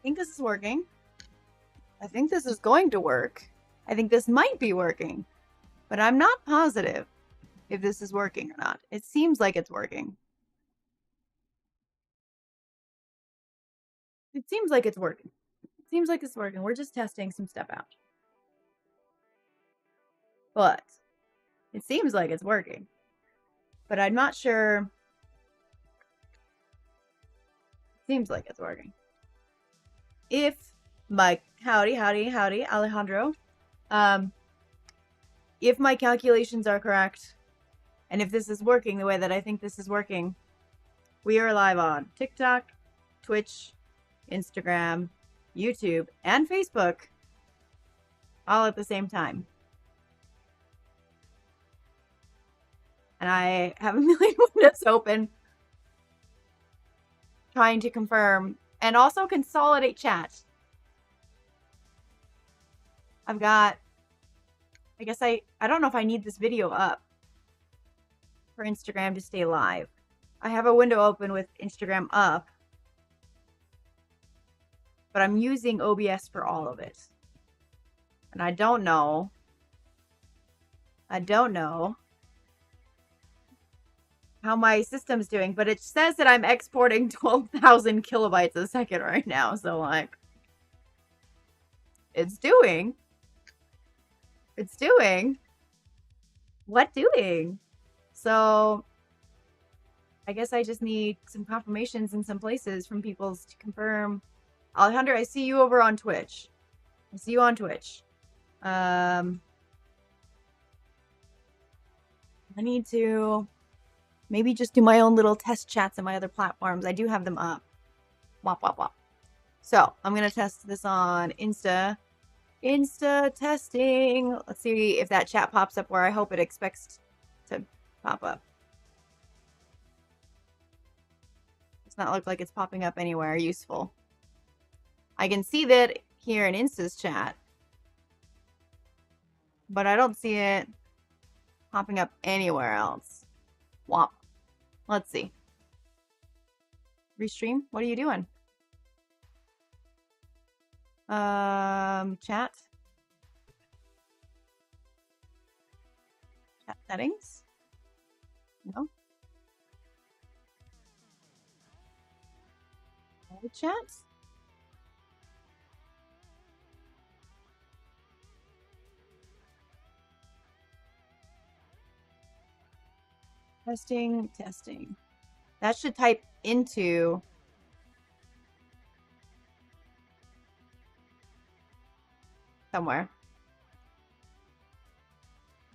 think this is working. I think this is going to work. I think this might be working. But I'm not positive if this is working or not. It seems like it's working. It seems like it's working. It seems like it's working. We're just testing some stuff out. But it seems like it's working. But I'm not sure. It seems like it's working. If my howdy, Alejandro. If my calculations are correct, and if this is working the way that I think this is working, we are live on TikTok, Twitch, Instagram, YouTube, and Facebook all at the same time. And I have a million windows open trying to confirm and also consolidate chat. I've got, I guess I don't know if I need this video up for Instagram to stay live. I have a window open with Instagram up, but I'm using OBS for all of it. And I don't know how my system's doing, but it says that I'm exporting 12,000 kilobytes a second right now. So like, it's doing. What doing? So I guess I just need some confirmations in some places from people to confirm. Alejandro, I see you over on Twitch. I see you on Twitch. I need to maybe just do my own little test chats on my other platforms. I do have them up. Wop, wop, wop. So I'm going to test this on Insta. Insta testing. Let's see if that chat pops up where I hope it expects to pop up. Does not look like it's popping up anywhere useful. I can see that here in Insta's chat, but I don't see it popping up anywhere else. Womp. Let's see. Restream, what are you doing? Chat. Chat settings. No. All chats. Testing. That should type into somewhere.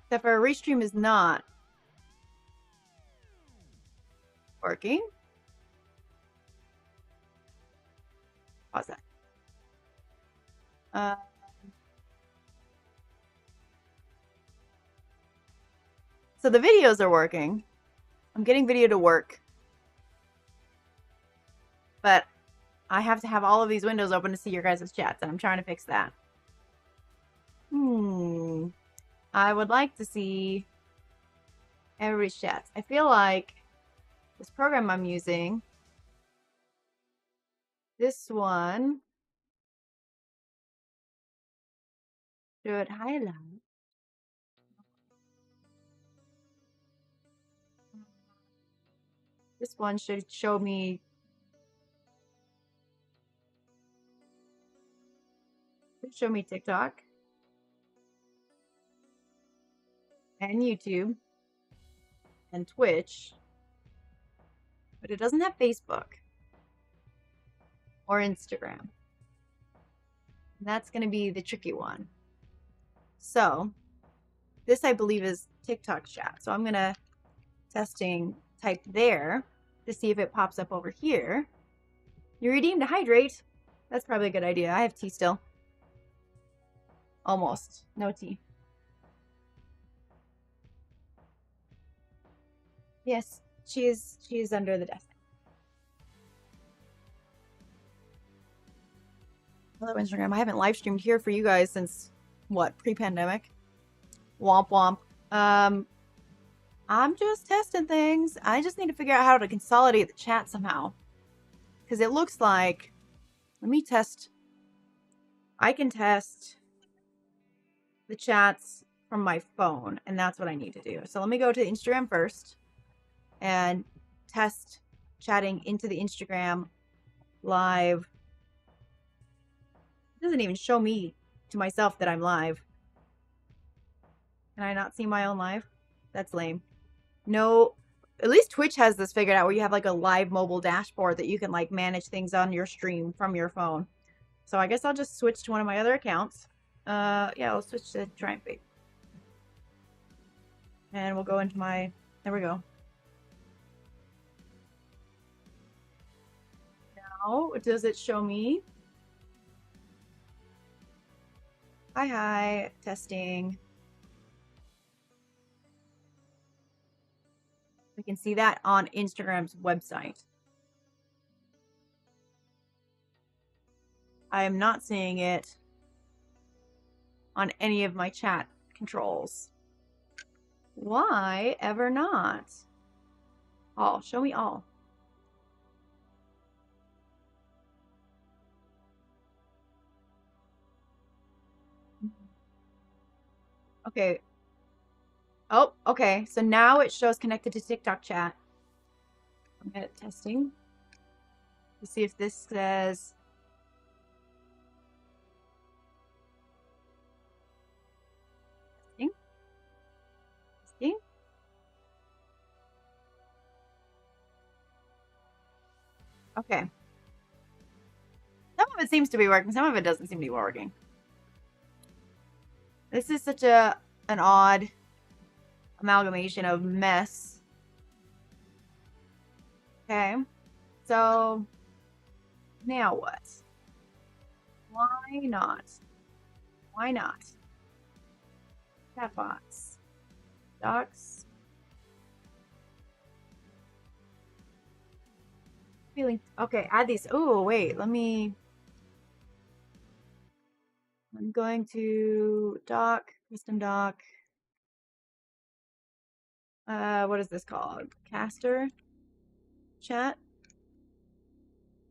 Except for Restream is not working. Pause that. So the videos are working. I'm getting video to work. But I have to have all of these windows open to see your guys' chats, and I'm trying to fix that. I would like to see everybody's chats. I feel like this program I'm using, this one, should highlight. This one should show me TikTok and YouTube and Twitch, but it doesn't have Facebook or Instagram. And that's going to be the tricky one. So this, I believe, is TikTok chat. So I'm going to type there to see if it pops up over here. You redeemed a hydrate. That's probably a good idea. I have tea still. Almost. No tea. Yes, she is under the desk. Hello, Instagram. I haven't live streamed here for you guys since, what, pre-pandemic? Womp womp. I'm just testing things. I just need to figure out how to consolidate the chat somehow. Because it looks like Let me test. I can test the chats from my phone, and that's what I need to do. So let me go to Instagram first and test chatting into the Instagram live. It doesn't even show me to myself that I'm live. Can I not see my own live? That's lame. No, at least Twitch has this figured out where you have like a live mobile dashboard that you can like manage things on your stream from your phone. So I guess I'll just switch to one of my other accounts. Yeah, I'll switch to Triumph Vape. And we'll go into my, there we go. Now, does it show me? Hi, testing. We can see that on Instagram's website. I am not seeing it on any of my chat controls. Why ever not? All, show me all. Okay. Oh, okay. So now it shows connected to TikTok chat. I'm at testing. Let's see if this says. Testing. Testing. Okay. Some of it seems to be working. Some of it doesn't seem to be working. This is such an odd amalgamation of mess. Okay. So now what? Why not? Why not? Chatbots. Docs. Feeling okay, add these. Oh, wait, let me. I'm going to doc, custom doc. What is this called? Caster chat.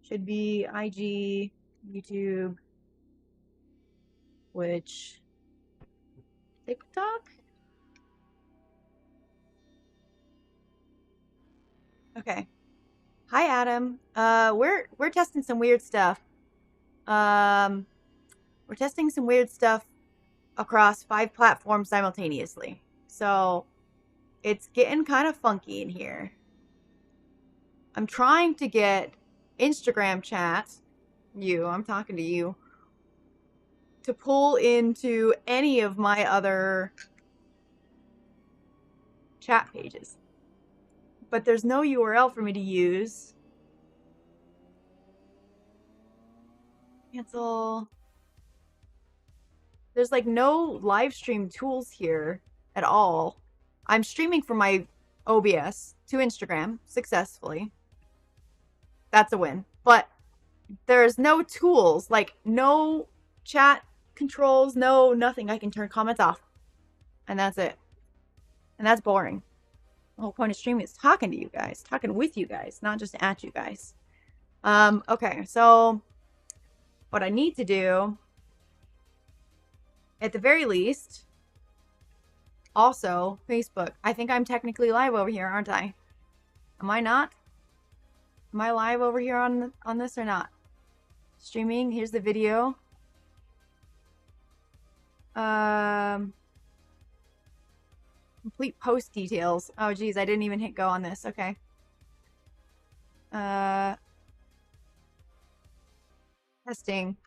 Should be IG, YouTube, Twitch, TikTok. Okay. Hi, Adam. We're testing some weird stuff. We're testing some weird stuff across 5 platforms simultaneously. So it's getting kind of funky in here. I'm trying to get Instagram chat, I'm talking to you, to pull into any of my other chat pages. But there's no URL for me to use. Cancel. There's like no live stream tools here at all. I'm streaming from my OBS to Instagram successfully. That's a win. But there's no tools, like no chat controls, no nothing. I can turn comments off. And that's it. And that's boring. The whole point of streaming is talking to you guys, talking with you guys, not just at you guys. Okay, so what I need to do, at the very least, also Facebook. I think I'm technically live over here, aren't I? Am I not? Am I live over here on this or not? Streaming. Here's the video. Complete post details. Oh geez, I didn't even hit go on this. Okay. Testing.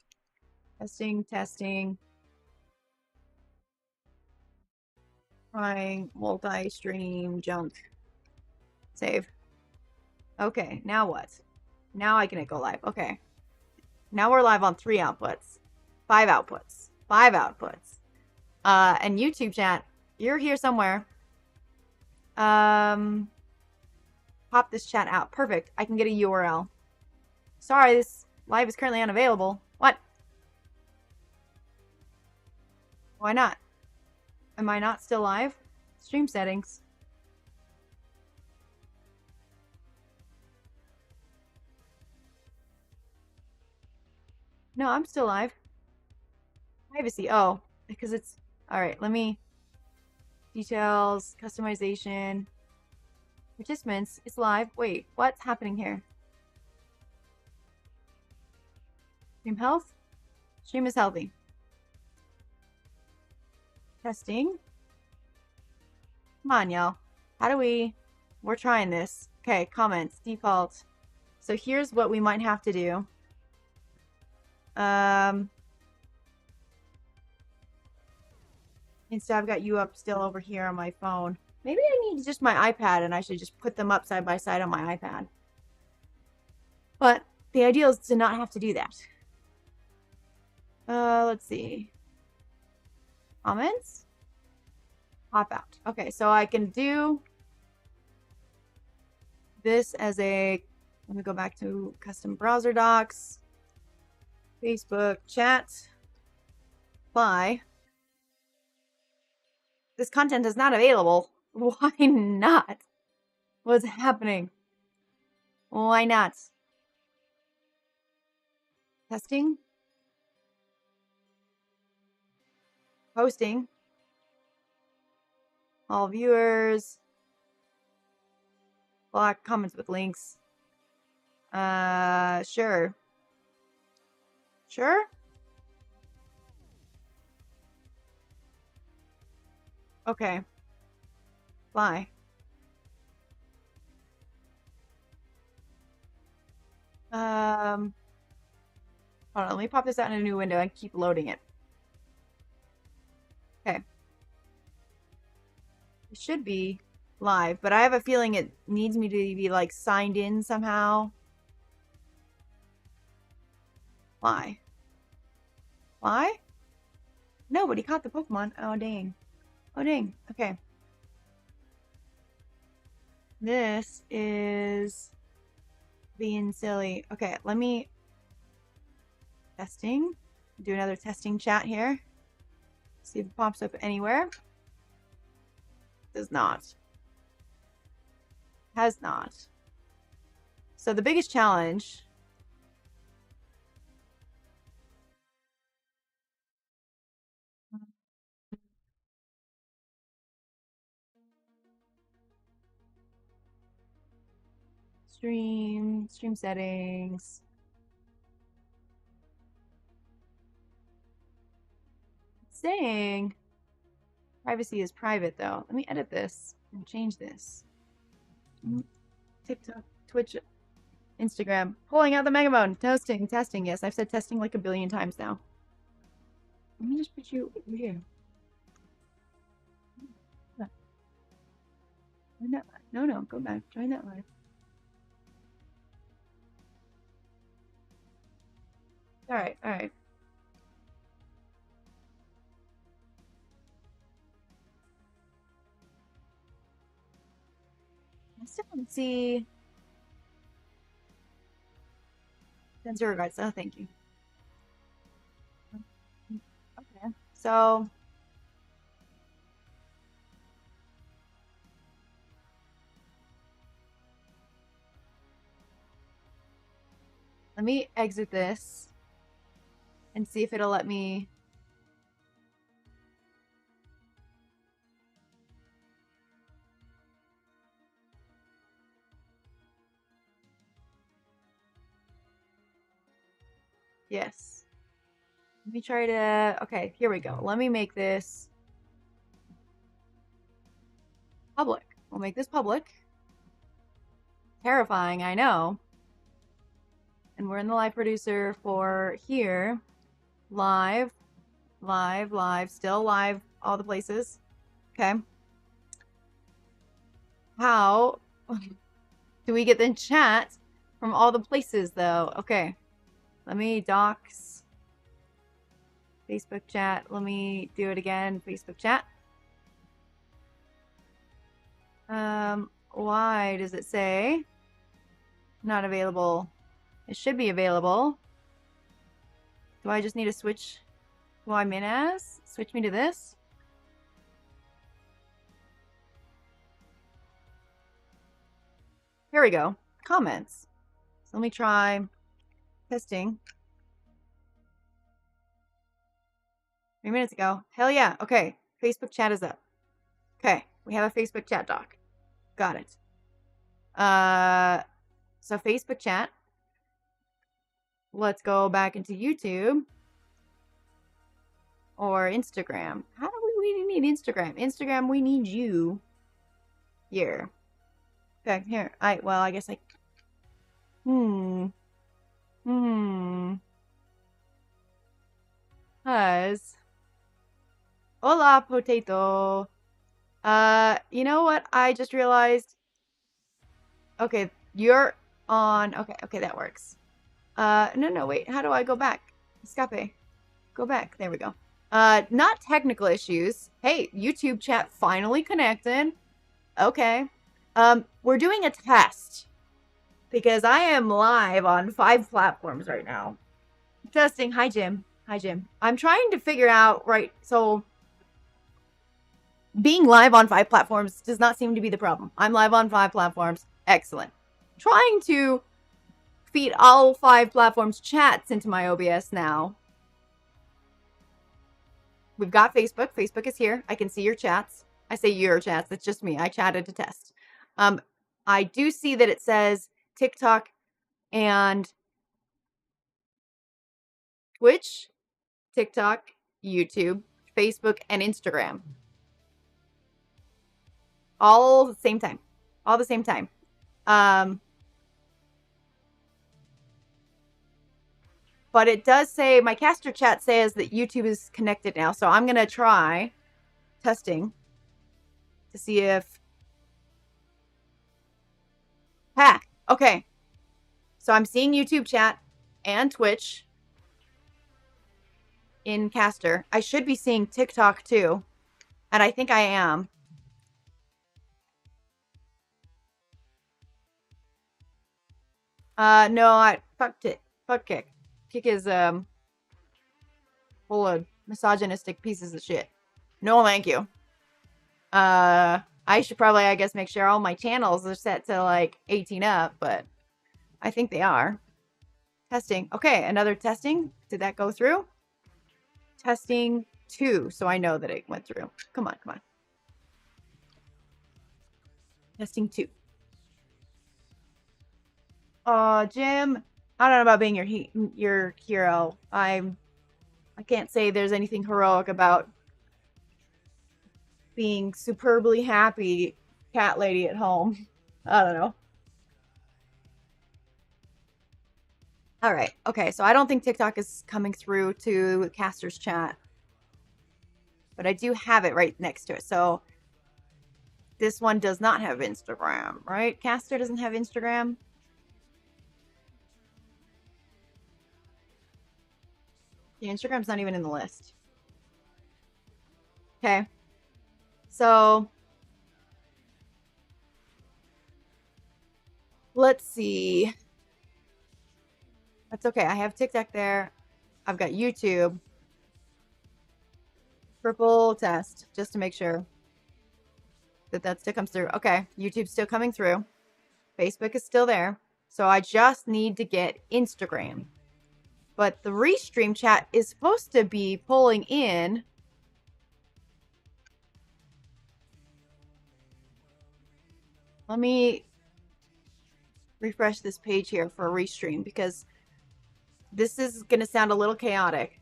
Trying multi-stream junk. Save. Okay, now what? Now I can hit go live. Okay. Now we're live on 3 outputs. 5 outputs. 5 outputs. And YouTube chat, you're here somewhere. Pop this chat out. Perfect. I can get a URL. Sorry, this live is currently unavailable. What? Why not? Am I not still live? Stream settings. No, I'm still live. Privacy. Oh, because it's all right. Let me details, customization, participants. It's live. Wait, what's happening here? Stream health. Stream is healthy. Testing. Come on, y'all. How do we? We're trying this. Okay, comments, default. So here's what we might have to do. Instead, I've got you up still over here on my phone. Maybe I need just my iPad and I should just put them up side by side on my iPad. But the ideal is to not have to do that. Let's see. Comments? Pop out. Okay, so I can do this as a, let me go back to custom browser docs, Facebook chat, apply. This content is not available. Why not? What's happening? Why not? Testing. Posting. All viewers. Block comments with links. Sure. Sure? Okay. Fly. Hold on, let me pop this out in a new window and keep loading it. Okay. It should be live, but I have a feeling it needs me to be like signed in somehow. Why? Why? Nobody caught the Pokemon. Oh, dang. Oh, dang. Okay. This is being silly. Okay, let me testing. Do another testing chat here. See if it pops up anywhere. Does not. Has not. So the biggest challenge stream settings. It's saying privacy is private though. Let me edit this and change this. TikTok, Twitch, Instagram. Pulling out the megaphone. Testing. Yes, I've said testing like a billion times now. Let me just put you over here. Join that live. No, go back. Join that live. All right. I still don't see. Sends your regards. Oh, thank you. Okay. So let me exit this and see if it'll let me. Yes. Let me try to. Okay, here we go. Let me make this public. We'll make this public. Terrifying, I know. And we're in the live producer for here. Live. Still live, all the places. Okay. How do we get the chat from all the places, though? Okay. Let me docs. Facebook chat. Let me do it again. Facebook chat. Why does it say not available? It should be available. Do I just need to switch who I'm in as? Switch me to this? Here we go. Comments. So let me try testing. 3 minutes ago. Hell yeah. Okay. Facebook chat is up. Okay. We have a Facebook chat doc. Got it. So Facebook chat. Let's go back into YouTube or Instagram. How do we need Instagram? Instagram, we need you here. Okay, here. Well, I guess I. Cause. Hola, potato. You know what? I just realized. Okay, you're on. Okay, that works. No, wait. How do I go back? Escape. Go back. There we go. Not technical issues. Hey, YouTube chat finally connected. Okay. We're doing a test because I am live on 5 platforms right now. Testing. Hi, Jim. I'm trying to figure out, right, so being live on 5 platforms does not seem to be the problem. I'm live on 5 platforms. Excellent. Trying to feed all 5 platforms chats into my OBS now. We've got Facebook. Facebook is here. I can see your chats. I say your chats. It's just me. I chatted to test. I do see that it says TikTok and Twitch, TikTok, YouTube, Facebook, and Instagram. All at the same time. All the same time. But it does say, my caster chat says that YouTube is connected now. So I'm going to try testing to see if... Okay. So I'm seeing YouTube chat and Twitch in caster. I should be seeing TikTok too. And I think I am. No, fucked it. Fuck Kick. Kick is, full of misogynistic pieces of shit. No, thank you. I should probably, I guess, make sure all my channels are set to, like, 18 up, but I think they are. Testing. Okay, another testing. Did that go through? Testing 2, so I know that it went through. Come on. Testing 2. Jim, I don't know about being your hero. I can't say there's anything heroic about being superbly happy cat lady at home. I don't know. All right. Okay, so I don't think TikTok is coming through to Caster's chat. But I do have it right next to it. So this one does not have Instagram, right? Caster doesn't have Instagram. Yeah, Instagram's not even in the list. Okay. So let's see. That's okay. I have TikTok there. I've got YouTube. Purple test, just to make sure that still comes through. Okay, YouTube's still coming through. Facebook is still there. So I just need to get Instagram. But the Restream chat is supposed to be pulling in. Let me refresh this page here for a Restream because this is going to sound a little chaotic.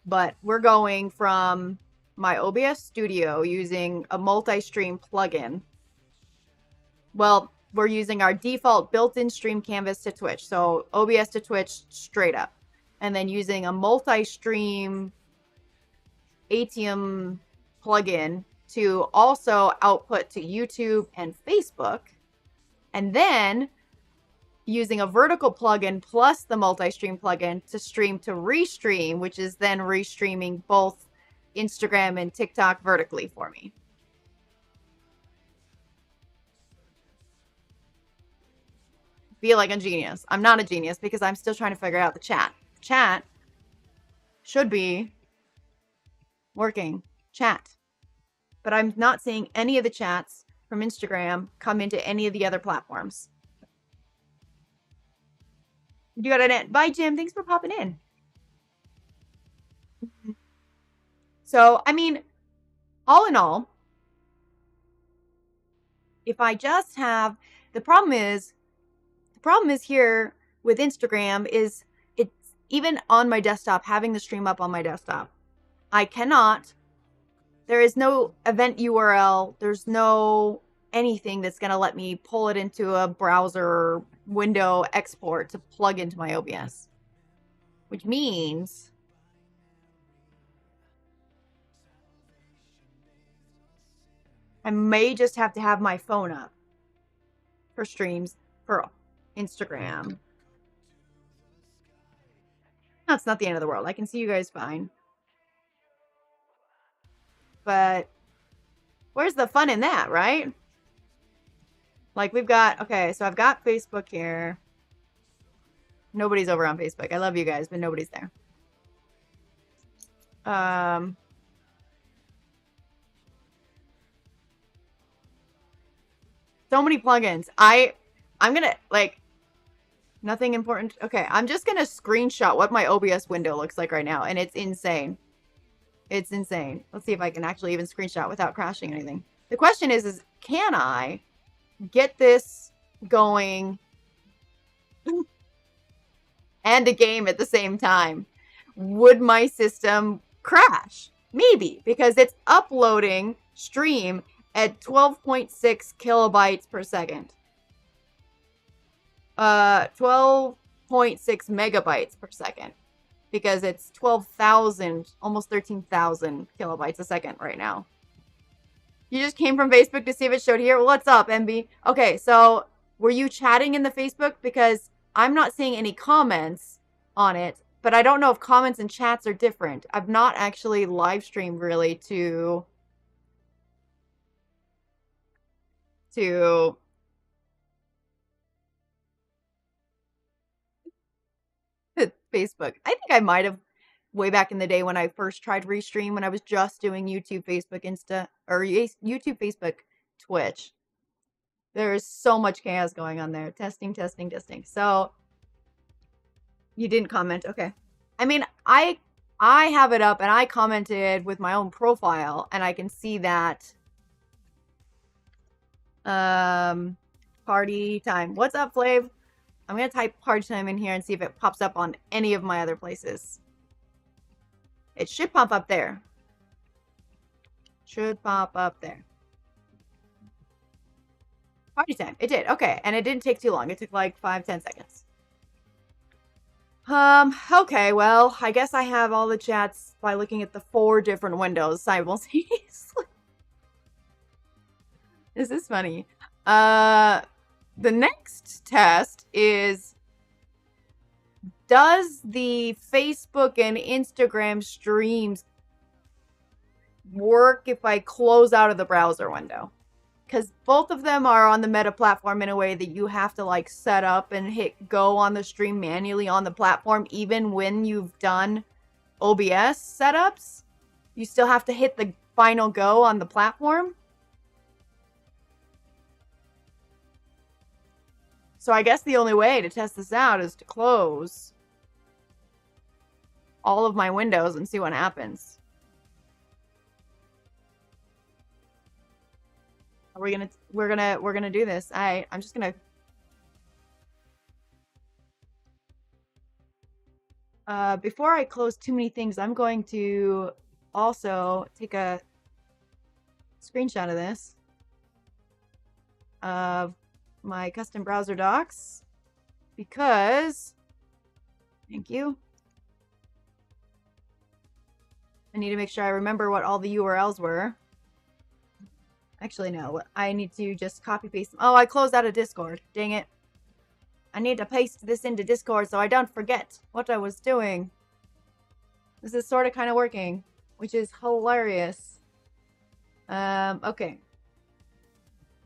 But we're going from my OBS Studio using a multi-stream plugin. Well, we're using our default built-in stream canvas to Twitch. So OBS to Twitch straight up. And then using a multi-stream Atium plugin to also output to YouTube and Facebook. And then using a vertical plugin plus the multi-stream plugin to stream to Restream, which is then restreaming both Instagram and TikTok vertically for me. Feel like a genius. I'm not a genius because I'm still trying to figure out the chat. Chat should be working. Chat. But I'm not seeing any of the chats from Instagram come into any of the other platforms. You got it. Bye, Jim. Thanks for popping in. So, I mean, all in all, if I just have, the problem is here with Instagram is it's even on my desktop, having the stream up on my desktop. I cannot, there is no event URL, there's no anything that's going to let me pull it into a browser window export to plug into my OBS. Which means I may just have to have my phone up for streams for Instagram. That's not the end of the world. I can see you guys fine. But where's the fun in that, right? Like we've got, okay, so I've got Facebook here. Nobody's over on Facebook. I love you guys, but nobody's there. So many plugins. I'm gonna, like, nothing important. Okay, I'm just gonna screenshot what my OBS window looks like right now, and it's insane. It's insane. Let's see if I can actually even screenshot without crashing anything. The question is can I get this going and a game at the same time? Would my system crash? Maybe, because it's uploading stream at 12.6 kilobytes per second. 12.6 megabytes per second. Because it's 12,000, almost 13,000 kilobytes a second right now. You just came from Facebook to see if it showed here? What's up, MB? Okay, so were you chatting in the Facebook? Because I'm not seeing any comments on it, but I don't know if comments and chats are different. I've not actually live streamed really to Facebook. I think I might have way back in the day when I first tried Restream, when I was just doing YouTube, Facebook, Insta, or YouTube, Facebook, Twitch. There is so much chaos going on there. Testing. So you didn't comment. Okay. I mean, I have it up and I commented with my own profile and I can see that. Party time. What's up, Flav? I'm going to type party time in here and see if it pops up on any of my other places. It should pop up there. Should pop up there. Party time. It did. Okay. And it didn't take too long. It took like 5-10 seconds. Okay. Well, I guess I have all the chats by looking at the 4 different windows simultaneously. This is funny. The next test is, does the Facebook and Instagram streams work if I close out of the browser window? Because both of them are on the Meta platform in a way that you have to like set up and hit go on the stream manually on the platform. Even when you've done OBS setups, you still have to hit the final go on the platform. So I guess the only way to test this out is to close all of my windows and see what happens. We're gonna do this. I'm just gonna before I close too many things, I'm going to also take a screenshot of this of my custom browser docs because thank you. I need to make sure I remember what all the URLs were. Actually, no. I need to just copy paste them. Oh, I closed out of Discord. Dang it. I need to paste this into Discord so I don't forget what I was doing. This is sort of kind of working, which is hilarious. Okay.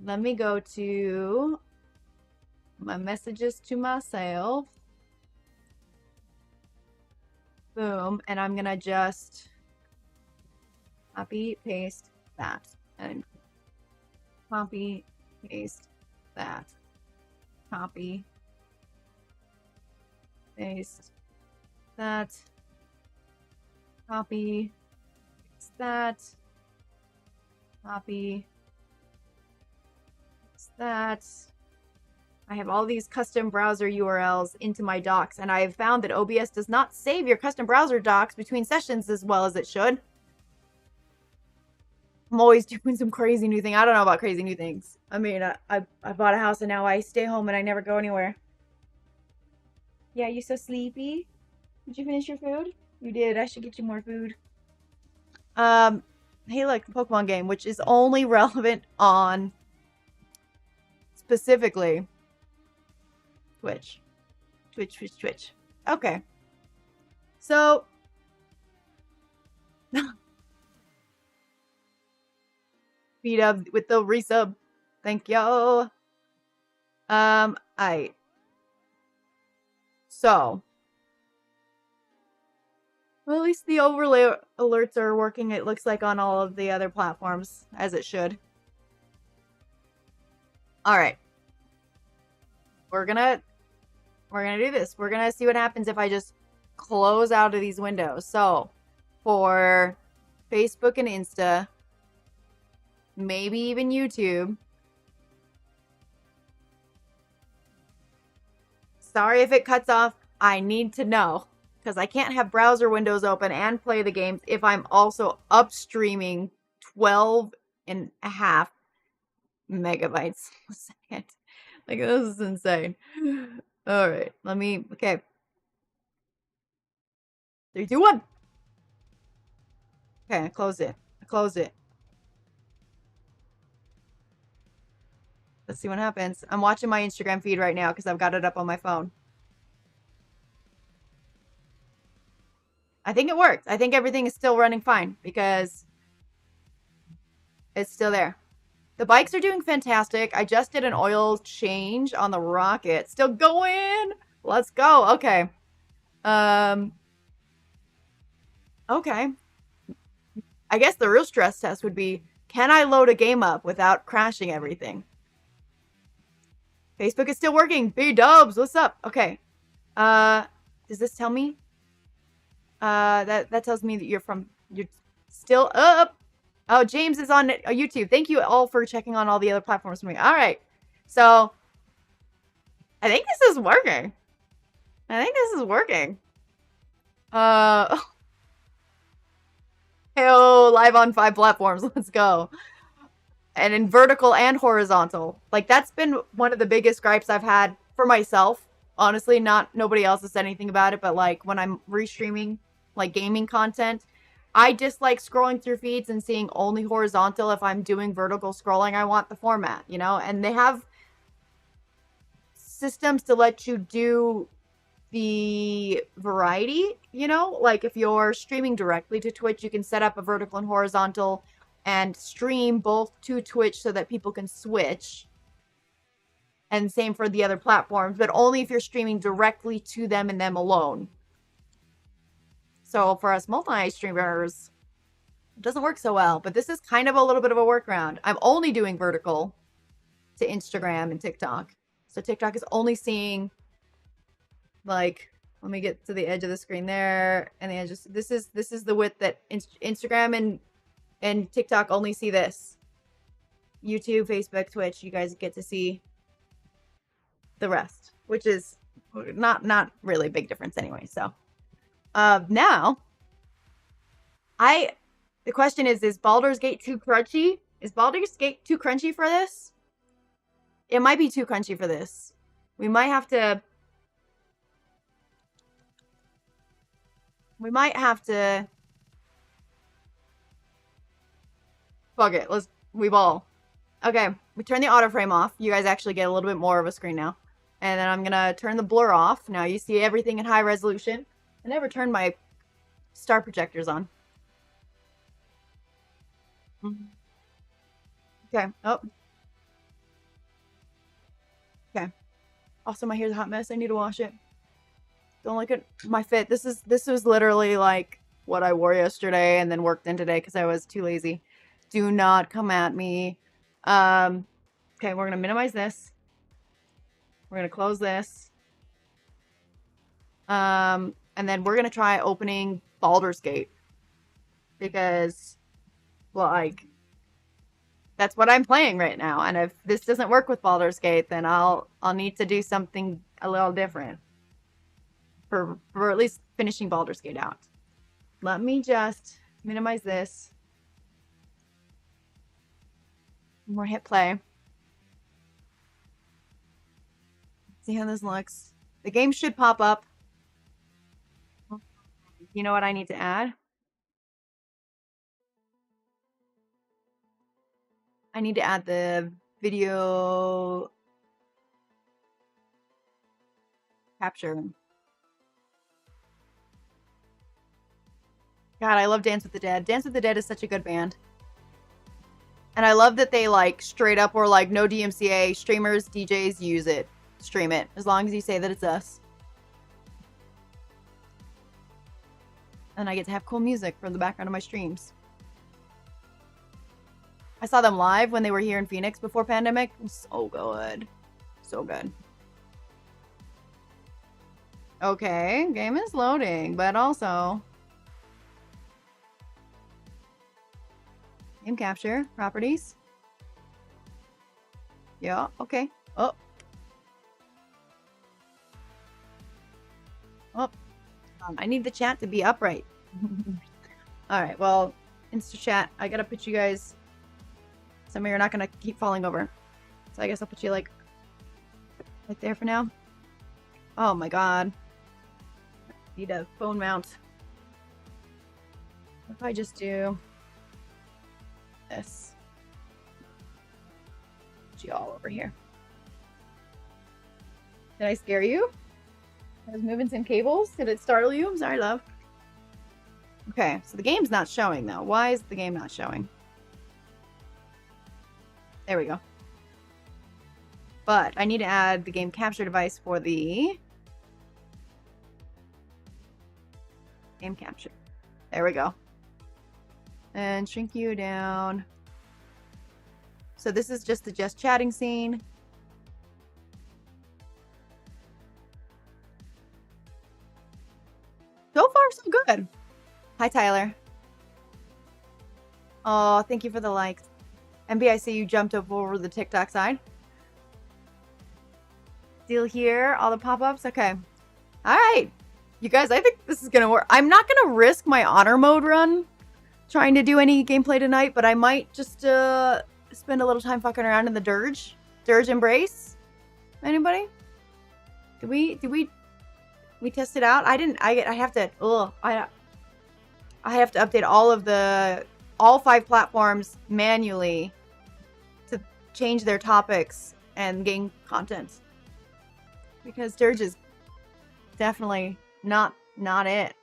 Let me go to my messages to myself. Boom. And I'm going to just copy, paste that. And copy, paste that. Copy, paste that. Copy, paste that. Copy. Paste that. I have all these custom browser URLs into my docs, and I have found that OBS does not save your custom browser docs between sessions as well as it should. I'm always doing some crazy new thing. I don't know about crazy new things. I mean, I bought a house and now I stay home and I never go anywhere. Yeah, you so sleepy? Did you finish your food? You did. I should get you more food. Hey, look, the Pokemon game, which is only relevant on specifically Twitch. Twitch. Okay. So beat up with the resub. Thank you. Alright. So well, at least the overlay alerts are working, it looks like, on all of the other platforms, as it should. Alright. We're gonna do this. We're gonna see what happens if I just close out of these windows. So, for Facebook and Insta, maybe even YouTube. Sorry if it cuts off. I need to know. Because I can't have browser windows open and play the games if I'm also upstreaming 12.5 megabytes a second. Like, this is insane. Alright, okay. 3, 2, 1. Okay, I closed it. Let's see what happens. I'm watching my Instagram feed right now because I've got it up on my phone. I think it worked. I think everything is still running fine because it's still there. The bikes are doing fantastic. I just did an oil change on the Rocket. Still going. Let's go. Okay. Okay. I guess the real stress test would be, can I load a game up without crashing everything? Facebook is still working. B-dubs, what's up? Okay. Does this tell me? That tells me that you're still up. Oh, James is on YouTube. Thank you all for checking on all the other platforms for me. All right. So, I think this is working. Heyo, live on 5 platforms. Let's go. And in vertical and horizontal. Like, that's been one of the biggest gripes I've had for myself. Honestly, nobody else has said anything about it, but like when I'm restreaming like gaming content, I dislike scrolling through feeds and seeing only horizontal. If I'm doing vertical scrolling, I want the format, you know? And they have systems to let you do the variety, you know? Like if you're streaming directly to Twitch, you can set up a vertical and horizontal and stream both to Twitch so that people can switch. And same for the other platforms, but only if you're streaming directly to them and them alone. So for us multi-streamers, it doesn't work so well, but this is kind of a little bit of a workaround. I'm only doing vertical to Instagram and TikTok. So TikTok is only seeing, like, let me get to the edge of the screen there, and the edge. This is the width that Instagram and TikTok only see this. YouTube, Facebook, Twitch, you guys get to see the rest, which is not really a big difference anyway. So now the question is Baldur's Gate too crunchy? Is Baldur's Gate too crunchy for this? It might be too crunchy for this. We might have to fuck it. We ball. Okay, we turn the auto frame off. You guys actually get a little bit more of a screen now. And then I'm gonna turn the blur off. Now you see everything in high resolution. I never turned my star projectors on. Okay. Oh. Okay. Also, my hair's a hot mess. I need to wash it. Don't look at my fit. This was literally like what I wore yesterday and then worked in today because I was too lazy. Do not come at me. Okay, we're gonna minimize this. We're gonna close this. And then we're gonna try opening Baldur's Gate because Like, that's what I'm playing right now. And if this doesn't work with Baldur's Gate, then I'll need to do something a little different for at least finishing Baldur's Gate out. Let me just minimize this. More hit play. See how this looks. The game should pop up. You know what I need to add? I need to add the video capture. God, I love Dance with the Dead. Dance with the Dead is such a good band. And I love that they like straight up were like, no DMCA, streamers, DJs, use it. Stream it. As long as you say that it's us. And I get to have cool music for the background of my streams. I saw them live when they were here in Phoenix before pandemic. It was so good. So good. Okay, game is loading, but also... Game capture, properties. Yeah, okay. Oh. Oh. I need the chat to be upright. Alright, well, Insta-chat, I gotta put you guys... Some of you are not gonna keep falling over. So I guess I'll put you, like, right there for now. Oh my god. Need a phone mount. What if I just do... this? Put you all over here. Did I scare you? I was moving some cables. Did it startle you? I'm sorry, love. Okay, so the game's not showing, though. Why is the game not showing? There we go. But I need to add the game capture device for the game capture. There we go. And shrink you down. So this is just the just chatting scene. So far, so good. Hi, Tyler. Oh, thank you for the likes. MB, I see you jumped up over the TikTok side. Still here, all the pop-ups. Okay. All right. You guys, I think this is going to work. I'm not going to risk my honor mode run trying to do any gameplay tonight, but I might just spend a little time fucking around in the Dirge. Dirge Embrace? Anybody? Did we test it out? I didn't. I have to. I have to update all 5 platforms manually to change their topics and gain content, because Dirge is definitely not it.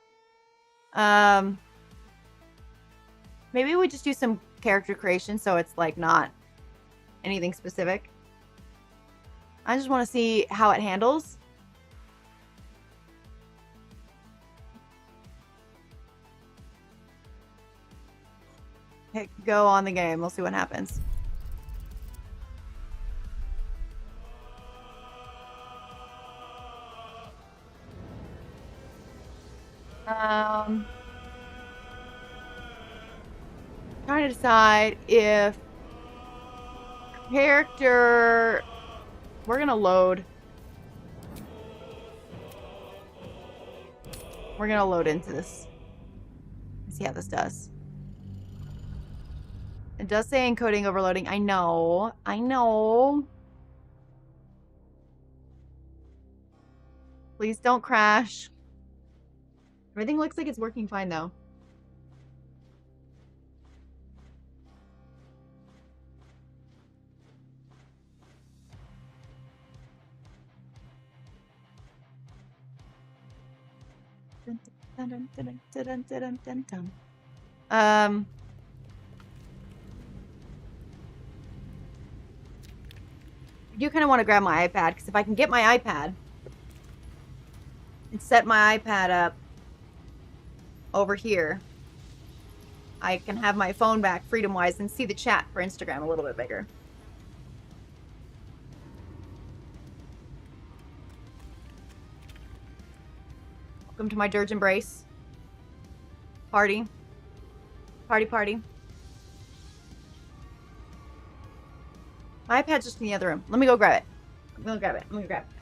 Maybe we just do some character creation so it's like not anything specific. I just want to see how it handles. Hit go on the game. We'll see what happens. Trying to decide if character... We're gonna load. We're gonna load into this. Let's see how this does. It does say encoding overloading. I know. I know. Please don't crash. Everything looks like it's working fine, though. I do kind of want to grab my iPad, because if I can get my iPad and set my iPad up over here, I can have my phone back freedom-wise and see the chat for Instagram a little bit bigger. Welcome to my Dirge Embrace. Party. Party, party. My iPad's just in the other room. Let me go grab it. I'm gonna grab it. I'm gonna grab it.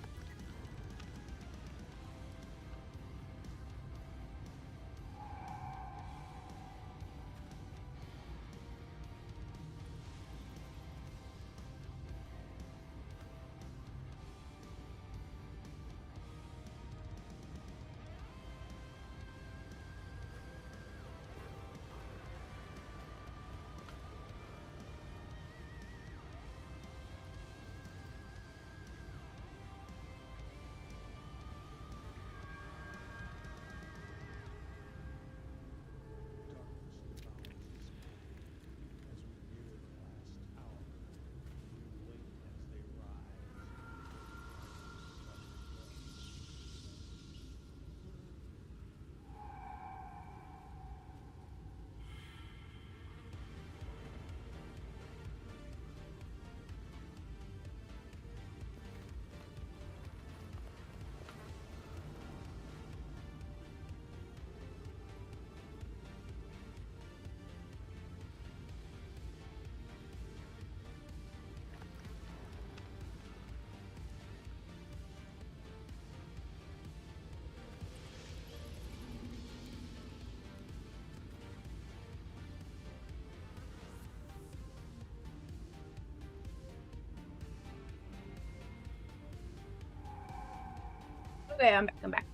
Okay, I'm back. I'm back.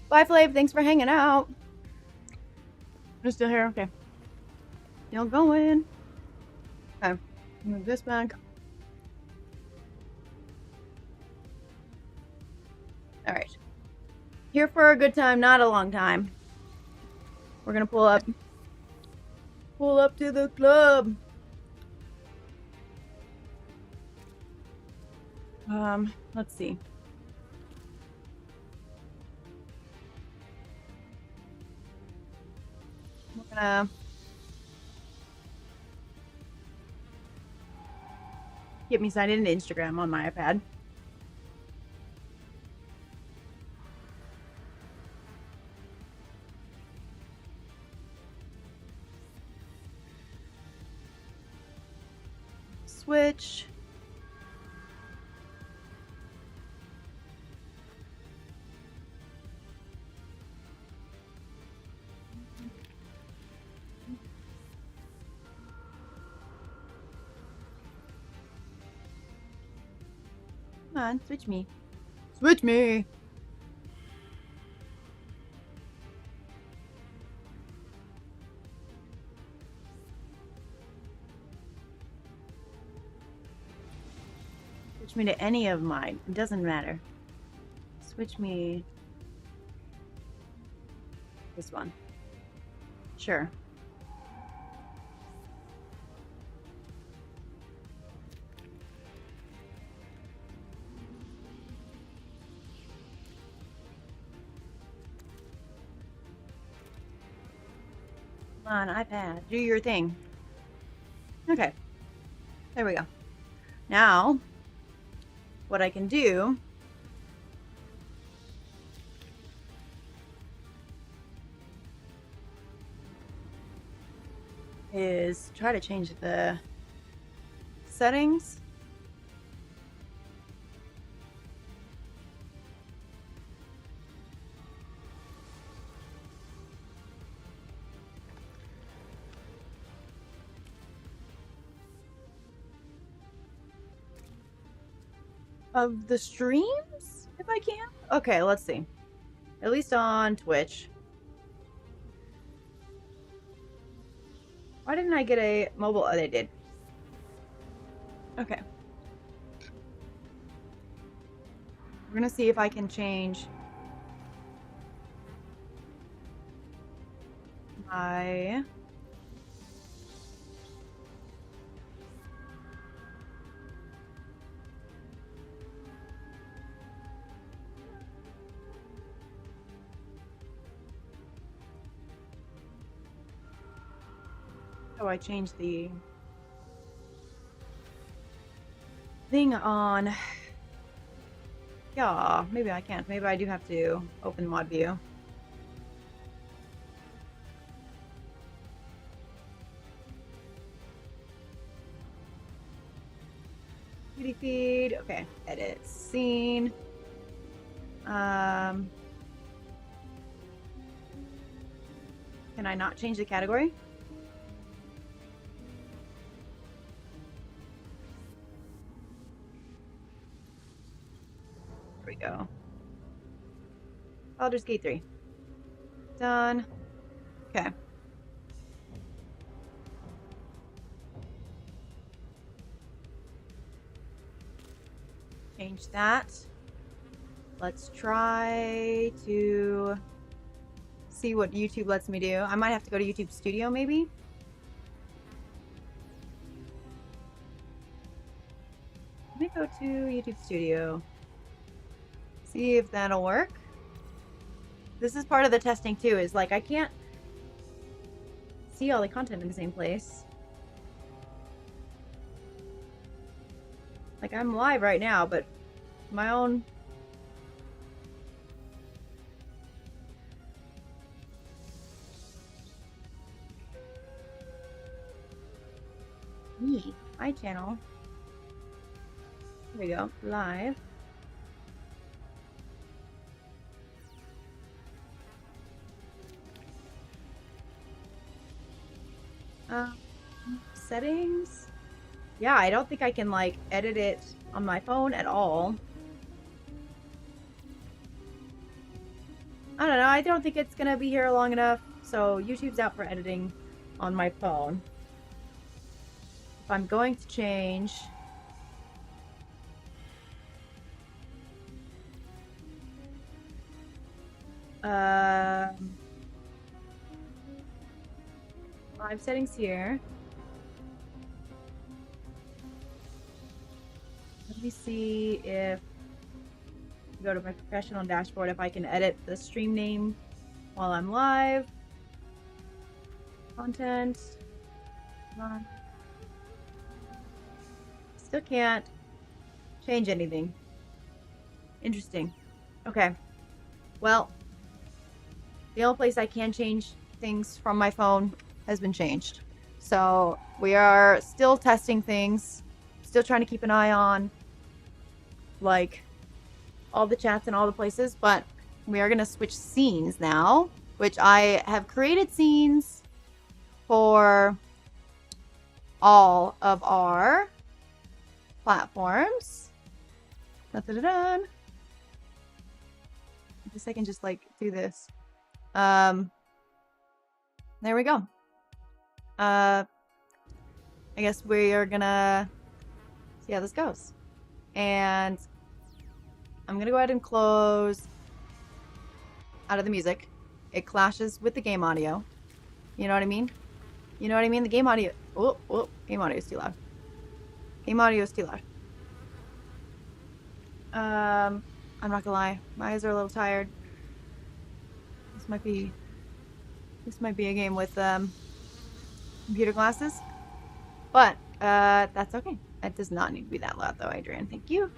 Bye, Flav. Thanks for hanging out. You're still here? Okay. Still going. Okay. Move this back. Alright. Here for a good time, not a long time. We're gonna pull up. Pull up to the club. Let's see. We're gonna get me signed into Instagram on my iPad. Switch. Come on, switch me. Switch me! Switch me to any of mine. It doesn't matter. Switch me. This one. Sure. Come on, iPad. Do your thing. Okay. There we go. Now, what I can do is try to change the settings. Of the streams, if I can. Okay, let's see. At least on Twitch. Why didn't I get a mobile? Oh, they did. Okay. We're gonna see if I can change my Oh, I changed the thing on. Yeah, maybe I can't. Maybe I do have to open mod view. Beauty feed. Okay. Edit scene. Can I not change the category? There we go. Baldur's Gate 3. Done. Okay. Change that. Let's try to see what YouTube lets me do. I might have to go to YouTube Studio, maybe. Let me go to YouTube Studio. See if that'll work. This is part of the testing too, is like I can't see all the content in the same place. Like I'm live right now, but my own my channel. There we go, live. Settings. Yeah, I don't think I can like edit it on my phone at all. I don't know. I don't think it's gonna be here long enough. So YouTube's out for editing on my phone. If I'm going to change, live settings here. Let me see if go to my professional dashboard if I can edit the stream name while I'm live. Content. Still can't change anything. Interesting. Okay. Well, the only place I can change things from my phone has been changed. So we are still testing things. Still trying to keep an eye on like all the chats and all the places, but we are going to switch scenes now, which I have created scenes for all of our platforms. Da-da-da-da. I guess I can just like do this. There we go. I guess we are gonna see how this goes. And I'm gonna go ahead and close out of the music. It clashes with the game audio. You know what I mean? You know what I mean? The game audio. Oh, game audio is too loud. Game audio is too loud. I'm not gonna lie. My eyes are a little tired. This might be a game with computer glasses. But that's okay. It does not need to be that loud though, Adrian. Thank you.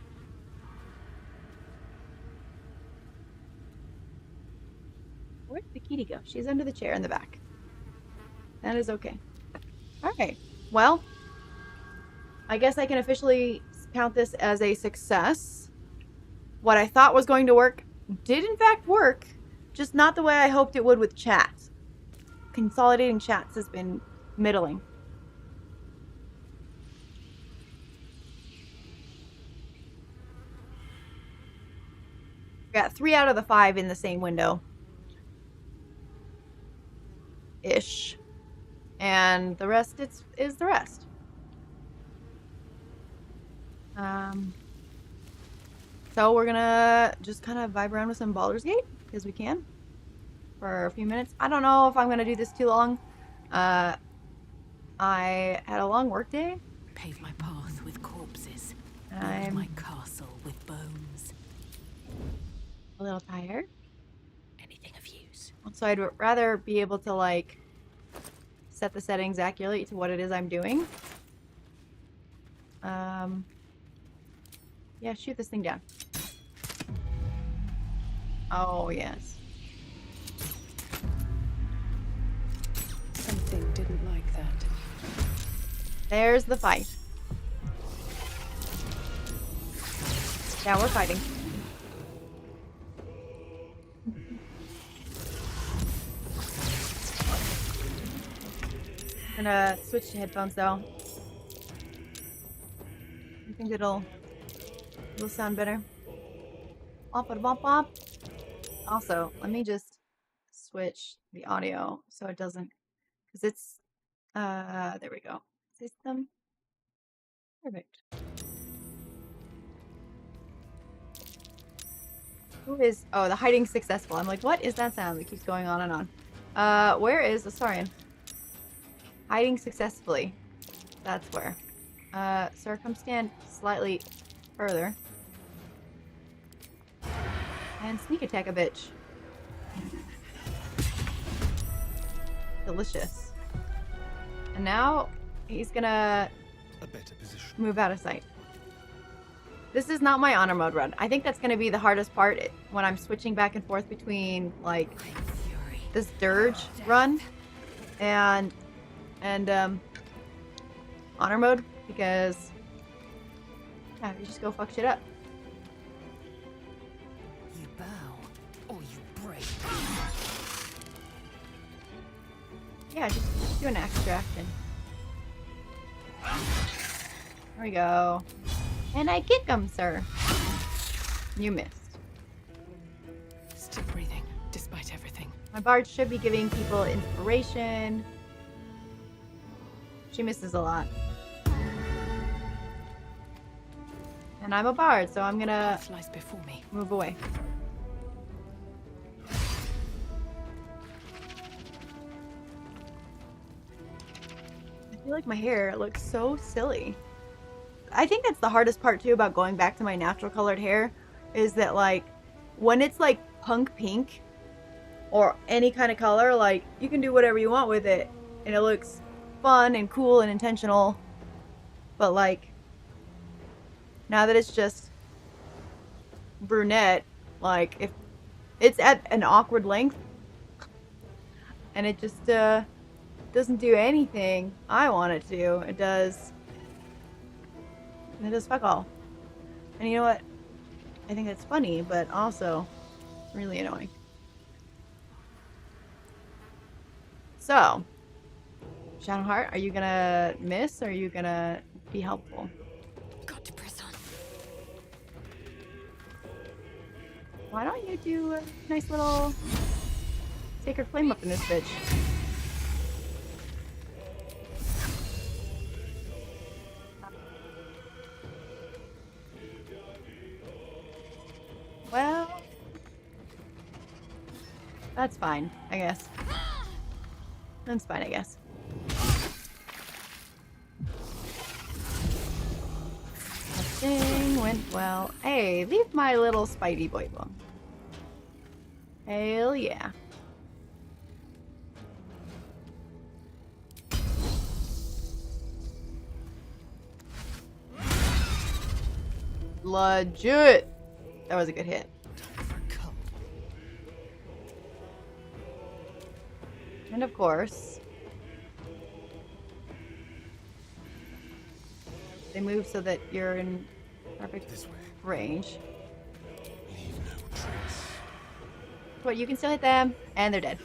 Where did the kitty go? She's under the chair in the back. That is okay. Alright. Well, I guess I can officially count this as a success. What I thought was going to work did in fact work, just not the way I hoped it would with chat. Consolidating chats has been middling. Got 3 out of the 5 in the same window. Ish. And the rest is the rest. So we're gonna just kind of vibe around with some Baldur's Gate, because we can, for a few minutes. I don't know if I'm gonna do this too long. I had a long work day. Pave my path with corpses. Build my castle with bones. A little tired. Anything of use. So I'd rather be able to like set the settings accurately to what it is I'm doing. Yeah, shoot this thing down. Oh, yes. Something didn't like that. There's the fight. Yeah, we're fighting. I'm gonna switch to headphones though. I think it'll sound better. Bop, bop, bop. Also, let me just switch the audio so it doesn't, because it's there we go. System. Perfect. Who is, oh, the hiding successful. I'm like, what is that sound that keeps going on and on? Where is Astarion? Hiding successfully. That's where. Sir, come stand slightly further. And sneak attack a bitch. Delicious. And now he's gonna move out of sight. This is not my honor mode run. I think that's gonna be the hardest part when I'm switching back and forth between like this dirge run and honor mode, because yeah, you just go fuck shit up. You bow or you break. Yeah, just do an extra action. There we go. And I kick him, sir. You missed. Still breathing, despite everything. My bard should be giving people inspiration. She misses a lot. And I'm a bard, so I'm gonna Lies before me. move away. I feel like my hair looks so silly. I think that's the hardest part too about going back to my natural colored hair, is that like when it's like punk pink or any kind of color, like you can do whatever you want with it and it looks fun and cool and intentional. But like now that it's just brunette, like if it's at an awkward length and it just doesn't do anything I want it to, it does fuck all. And you know what? I think it's funny, but also really annoying. So, Shadowheart, are you gonna miss or are you gonna be helpful? Got to press on. Why don't you do a nice little sacred flame up in this bitch? Well, that's fine, I guess. That's fine, I guess. Everything went well. Hey, leave my little Spidey boy alone. Hell yeah. Legit. That was a good hit. And of course, they move so that you're in perfect range. Leave no trace. But you can still hit them, and they're dead.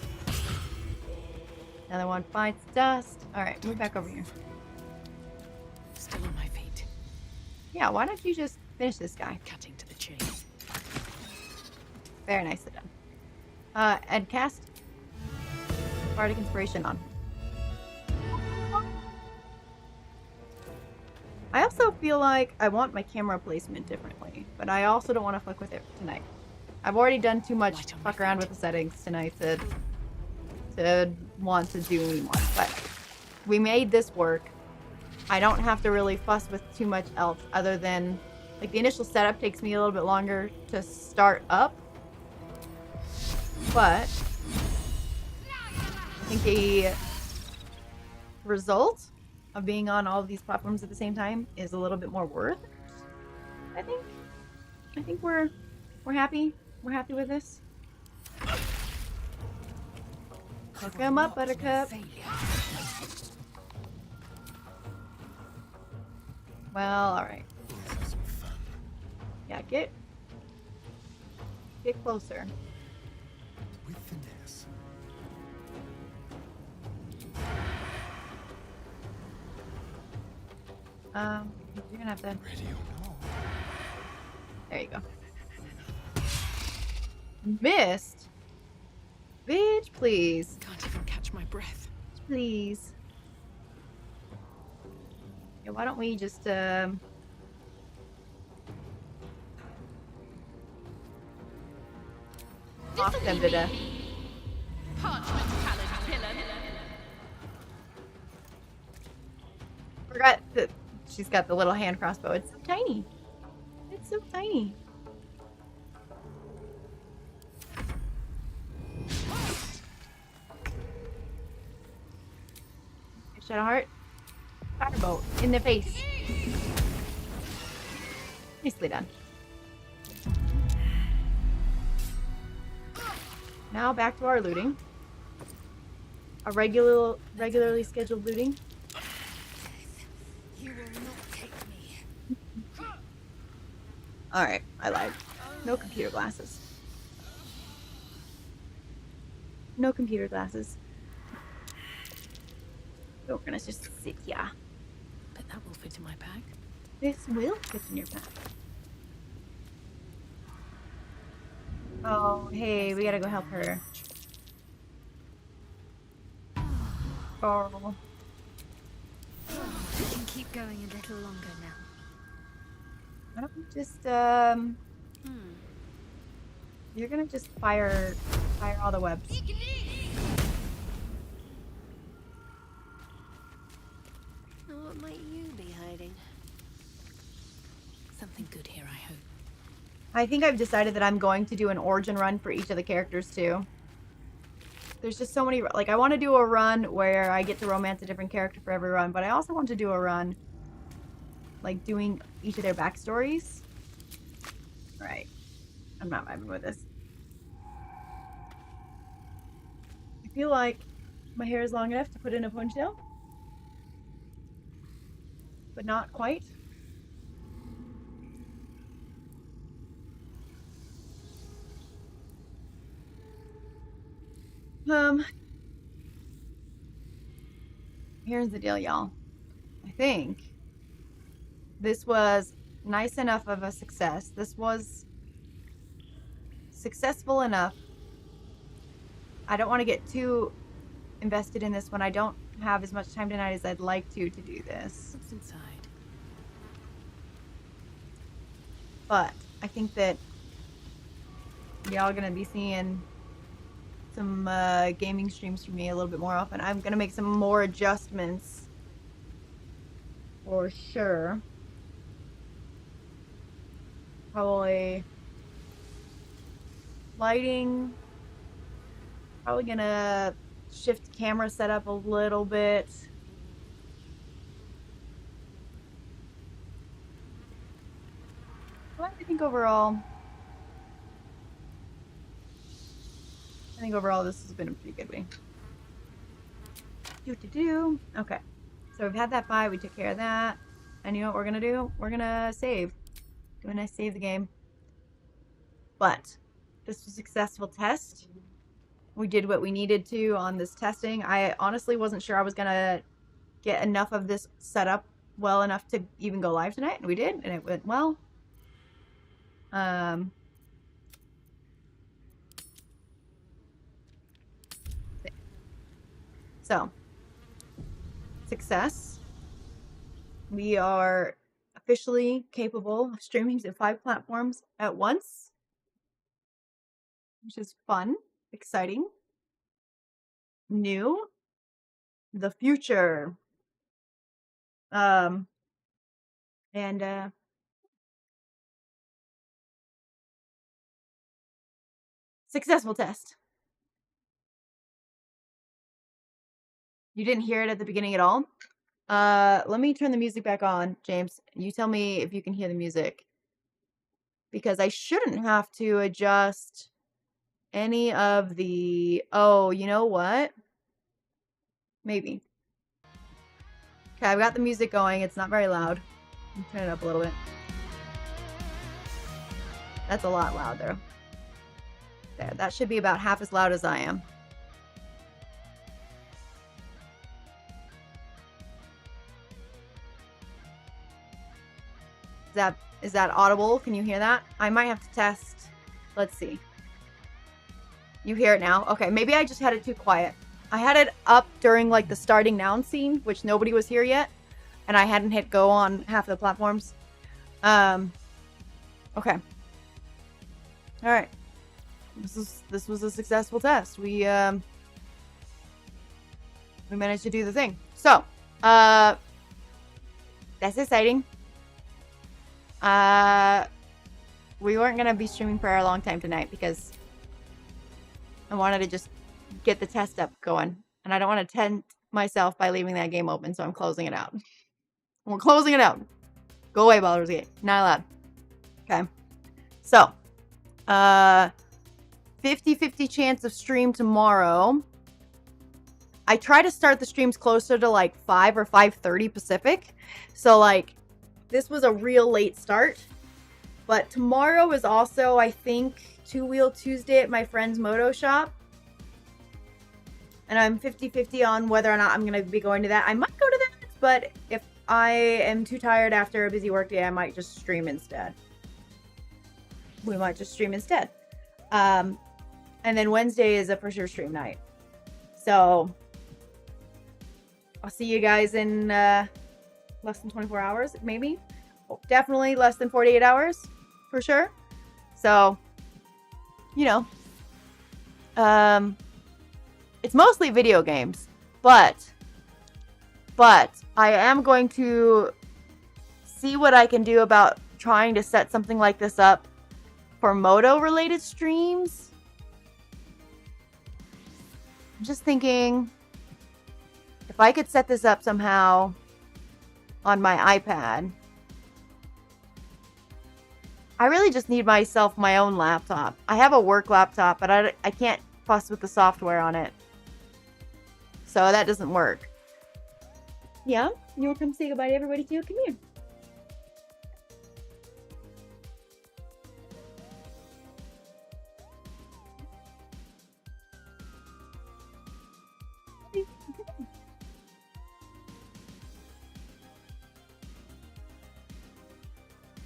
Another one bites dust. Alright, move back over here. Still on my feet. Yeah, why don't you just finish this guy? Cutting to the chase. Very nicely done. And cast Bardic Inspiration on. I also feel like I want my camera placement differently, but I also don't want to fuck with it tonight. I've already done too much fuck around with the settings tonight to want to do anymore. But we made this work. I don't have to really fuss with too much else other than like the initial setup takes me a little bit longer to start up. But I think the result of being on all of these platforms at the same time is a little bit more worth it. I think we're happy. We're happy with this. Hook him up, Buttercup. Well, alright. Yeah, get closer. With finesse. You're gonna have to. Ready or not. There you go. Missed. Bitch, please. Can't even catch my breath. Please. Yeah, why don't we just knock them to death. Parchment talent pillar. Forgot that she's got the little hand crossbow. It's so tiny. It's so tiny. Shadowheart. Firebolt in the face. Nicely done. Now back to our looting. A regularly scheduled looting. You will not take me. Alright, I lied. No computer glasses. No computer glasses. So we're gonna just sit here. But that will fit in my bag. This will fit in your pack. Oh, hey, we gotta go help her. Oh. I can keep going a little longer now. Why don't we just, You're gonna just fire all the webs. What might you be hiding? Something good here, I hope. I think I've decided that I'm going to do an origin run for each of the characters too. There's just so many, like I want to do a run where I get to romance a different character for every run, but I also want to do a run like doing each of their backstories. Alright. I'm not vibing with this. I feel like my hair is long enough to put in a ponytail. But not quite. Here's the deal, y'all. I think this was nice enough of a success. This was successful enough. I don't want to get too invested in this when I don't have as much time tonight as I'd like to do this. What's inside? But I think that y'all gonna be seeing some gaming streams from me a little bit more often. I'm gonna make some more adjustments for sure. Probably lighting. Probably gonna shift camera setup a little bit. But I think overall this has been a pretty good week. Okay. So we've had that fight, we took care of that. And you know what we're gonna do? We're gonna save. Do a nice save the game. But this was a successful test. We did what we needed to on this testing. I honestly wasn't sure I was gonna get enough of this set up well enough to even go live tonight, and we did, and it went well. So, success. We are officially capable of streaming to 5 platforms at once, which is fun, exciting, new, the future. Successful test. You didn't hear it at the beginning at all? Let me turn the music back on, James. You tell me if you can hear the music. Because I shouldn't have to adjust any of the... Oh, you know what? Maybe. Okay, I've got the music going. It's not very loud. Turn it up a little bit. That's a lot louder. There, that should be about half as loud as I am. Is that audible? Can you hear that? I might have to test. Let's see. You hear it now? Okay, maybe I just had it too quiet. I had it up during like the starting noun scene, which nobody was here yet, and I hadn't hit go on half the platforms. Okay. All right. This was a successful test. We managed to do the thing. So, that's exciting. We weren't gonna be streaming for a long time tonight because I wanted to just get the test up going, and I don't want to tempt myself by leaving that game open, so I'm closing it out. We're closing it out. Go away, Baldur's Gate. Not allowed. Okay. So, 50-50 chance of stream tomorrow. I try to start the streams closer to like 5 or 5:30 Pacific. So like this was a real late start. But tomorrow is also, I think, Two Wheel Tuesday at my friend's moto shop. And I'm 50-50 on whether or not I'm going to be going to that. I might go to that, but if I am too tired after a busy work day, I might just stream instead. We might just stream instead. And then Wednesday is a for sure stream night. So I'll see you guys in less than 24 hours, maybe. Oh, definitely less than 48 hours, for sure. So, you know, it's mostly video games, but I am going to see what I can do about trying to set something like this up for moto-related streams. I'm just thinking if I could set this up somehow on my iPad. I really just need myself my own laptop. I have a work laptop, but I can't fuss with the software on it. So that doesn't work. Yeah? You want to come say goodbye to everybody too? Come here.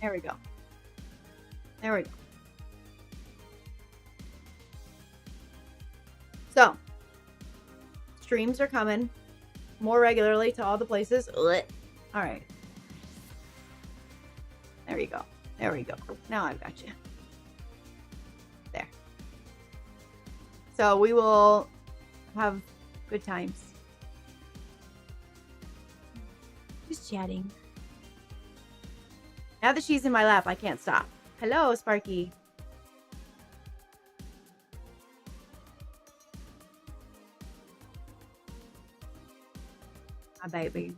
There we go. There we go. So, streams are coming more regularly to all the places. Alright. There you go. There we go. Now I've got you. There. So we will have good times. Just chatting. Now that she's in my lap, I can't stop. Hello, Sparky. My baby.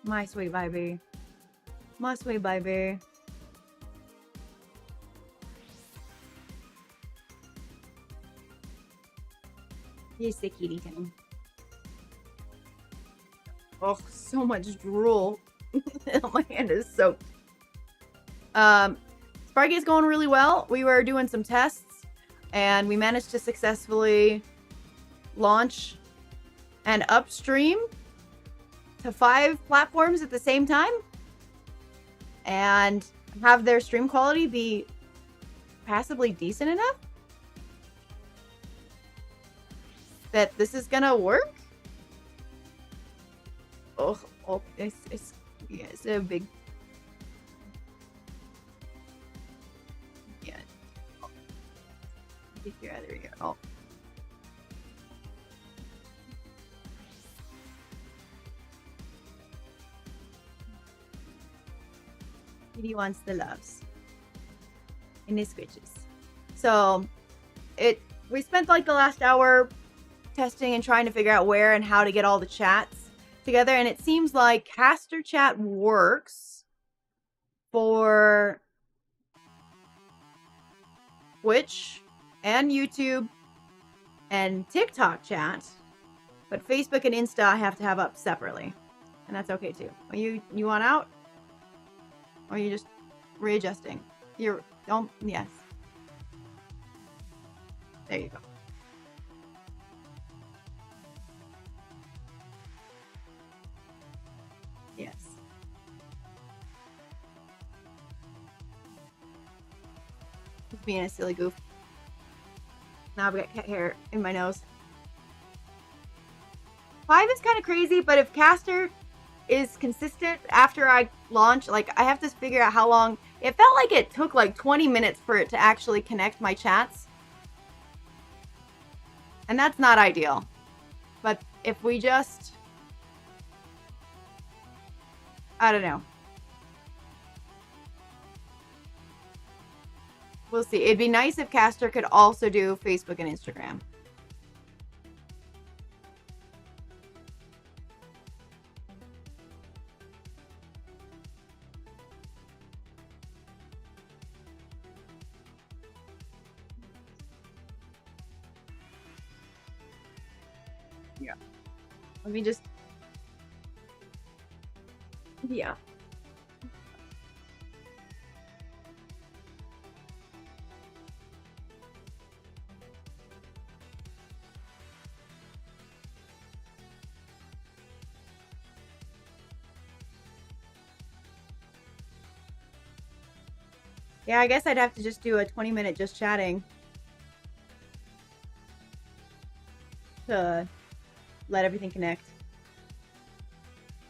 My sweet baby. My sweet baby. Here's the kitty time. Oh, so much drool. My hand is soaked. Sparky is going really well. We were doing some tests and we managed to successfully launch and upstream to 5 platforms at the same time and have their stream quality be passably decent enough that this is gonna work. Oh, it's a big. Yeah. Oh. Here, there we go. Oh. Kitty wants the loves and the squishes. So we spent like the last hour testing and trying to figure out where and how to get all the chats together, and it seems like Caster Chat works for Twitch and YouTube and TikTok chat, but Facebook and Insta I have to have up separately, and that's okay too. Are you want out? Or are you just readjusting? Yes. There you go. Yes. Just being a silly goof. Now I've got cat hair in my nose. 5 is kind of crazy, but if Caster is consistent after I launch, like, I have to figure out how long. It felt like it took like 20 minutes for it to actually connect my chats. And that's not ideal. But if we just... I don't know. We'll see. It'd be nice if Caster could also do Facebook and Instagram. Yeah. Let me just... Yeah. Yeah, I guess I'd have to just do a 20-minute just chatting to let everything connect.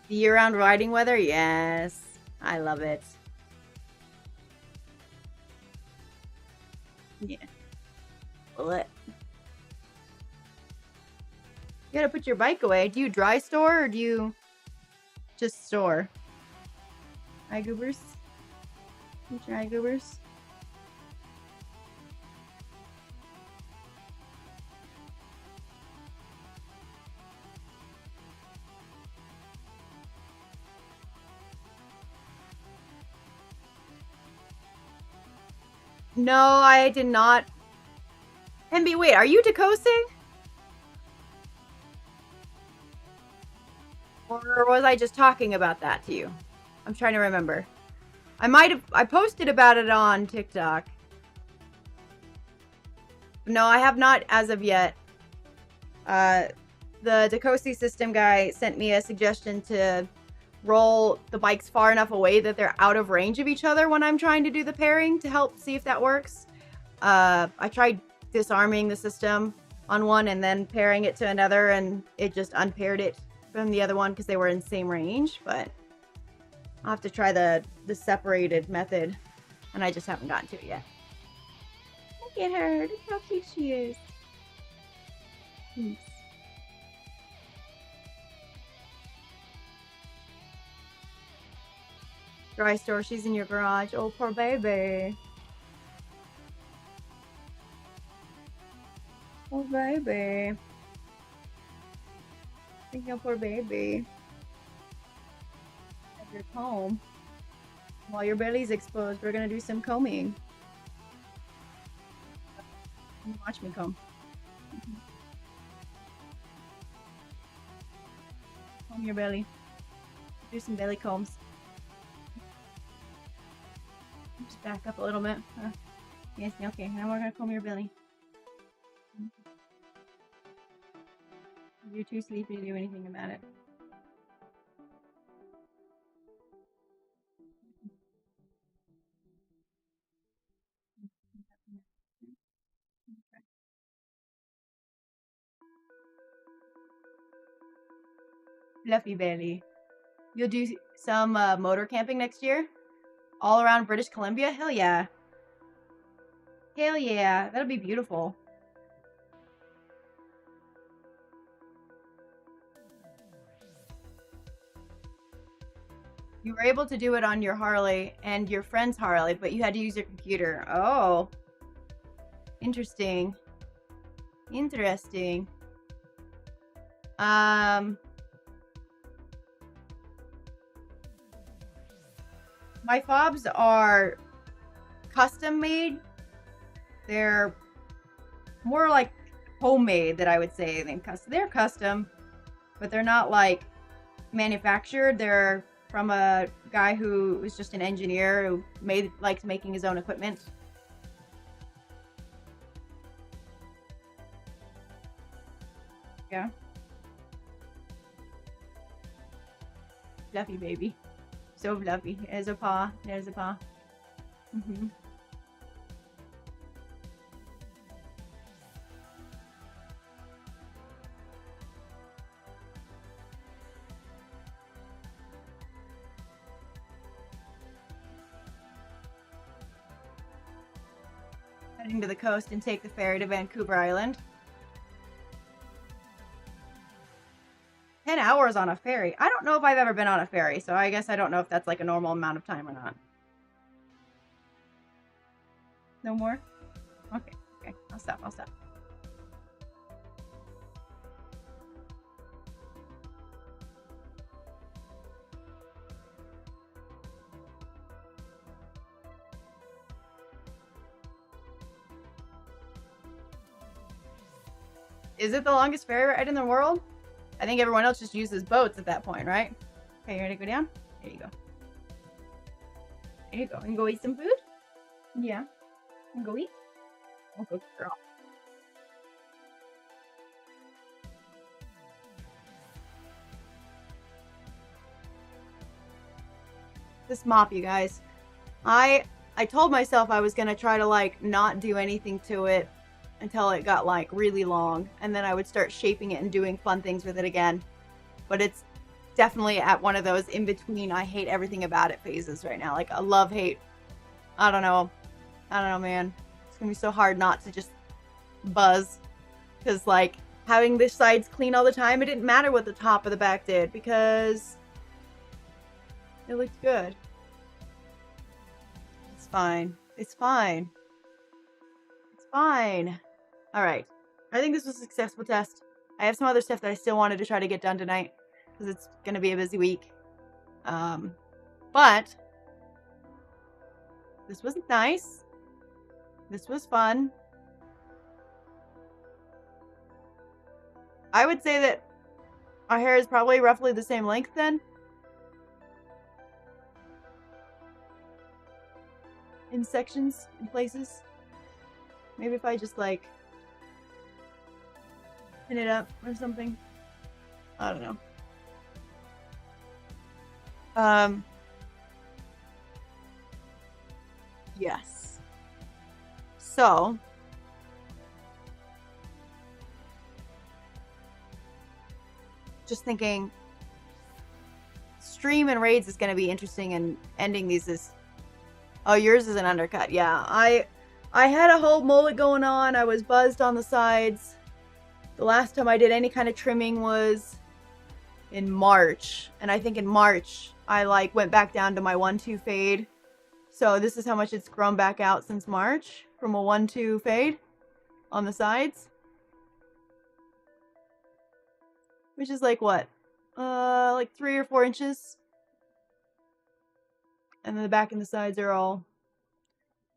The year-round riding weather? Yes. I love it. Yeah. What? You gotta put your bike away. Do you dry store or do you just store? Hi, goobers. Hi, goobers. No, I did not. MB, wait, are you decosing? Or was I just talking about that to you? I'm trying to remember. I posted about it on TikTok. No, I have not as of yet. The Decosi system guy sent me a suggestion to roll the bikes far enough away that they're out of range of each other when I'm trying to do the pairing to help see if that works. I tried disarming the system on one and then pairing it to another, and it just unpaired it from the other one because they were in the same range, but I'll have to try the separated method, and I just haven't gotten to it yet. Look at her. Look how cute she is. Thanks. Dry store. She's in your garage. Oh, poor baby. Poor baby. Think of poor baby. At your comb. While your belly's exposed, we're gonna do some combing. Watch me comb. Comb your belly. Do some belly combs. Just back up a little bit. Yes, okay. Now we're gonna comb your belly. You're too sleepy to do anything about it. Fluffy belly. You'll do some motor camping next year? All around British Columbia? Hell yeah. Hell yeah. That'll be beautiful. You were able to do it on your Harley and your friend's Harley, but you had to use your computer. Oh. Interesting. Interesting. My fobs are custom made. They're more like homemade, that I would say, than custom. They're custom, but they're not like manufactured. They're from a guy who was just an engineer who likes making his own equipment. go. Fluffy baby. So fluffy. There's a paw. There's a paw. Mm-hmm. Heading to the coast and take the ferry to Vancouver Island. 10 hours on a ferry. I don't know if I've ever been on a ferry, so I guess I don't know if that's like a normal amount of time or not. No more? Okay, okay. I'll stop. Is it the longest ferry ride in the world? I think everyone else just uses boats at that point, right? Okay, you ready to go down? There you go. There you go. And go eat some food? Yeah. And go eat? Oh, good girl. This mop, you guys. I told myself I was gonna try to like not do anything to it until it got like really long, and then I would start shaping it and doing fun things with it again. But it's definitely at one of those in between I hate everything about it phases right now. Like a love hate. I don't know, man. It's gonna be so hard not to just buzz, because like having the sides clean all the time, it didn't matter what the top or the back did because it looked good. It's fine. It's fine. It's fine. All right. I think this was a successful test. I have some other stuff that I still wanted to try to get done tonight because it's going to be a busy week. But this was nice. This was fun. I would say that our hair is probably roughly the same length then. In sections, in places. Maybe if I just like pin it up or something. I don't know. Yes. So just thinking stream and raids is going to be interesting, and ending these is... Oh, yours is an undercut. Yeah, I had a whole mullet going on. I was buzzed on the sides. The last time I did any kind of trimming was in March. And I think in March, I like went back down to my 1-2 fade. So this is how much it's grown back out since March from a 1-2 fade on the sides. Which is like what? Like 3 or 4 inches. And then the back and the sides are all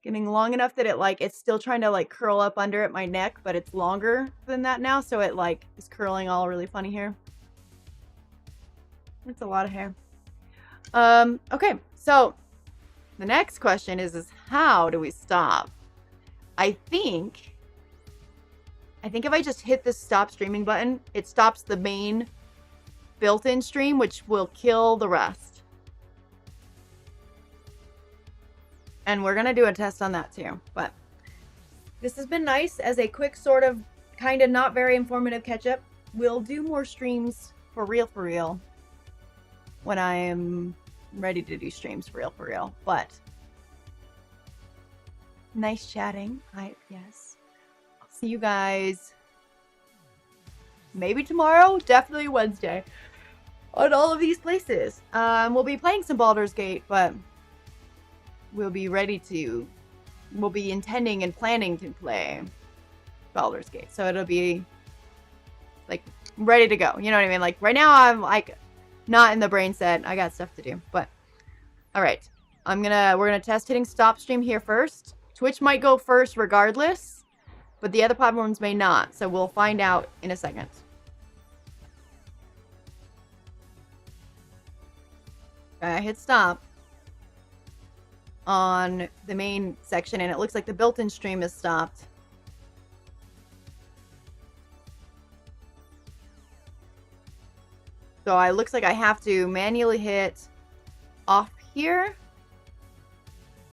getting long enough that it like, it's still trying to like curl up under at my neck, but it's longer than that now. So it like is curling all really funny here. It's a lot of hair. Okay. So the next question is how do we stop? I think if I just hit the stop streaming button, it stops the main built-in stream, which will kill the rest. And we're going to do a test on that too. But this has been nice as a quick sort of kind of not very informative catch-up. We'll do more streams for real when I am ready to do streams for real. But nice chatting. Yes. I'll see you guys maybe tomorrow, definitely Wednesday on all of these places. We'll be playing some Baldur's Gate, but we'll be intending and planning to play Baldur's Gate. So it'll be like ready to go. You know what I mean? Like right now I'm like not in the brain set. I got stuff to do. But all right. We're gonna test hitting stop stream here first. Twitch might go first regardless, but the other platforms may not. So we'll find out in a second. I hit stop on the main section, and it looks like the built-in stream is stopped. So it looks like I have to manually hit off here.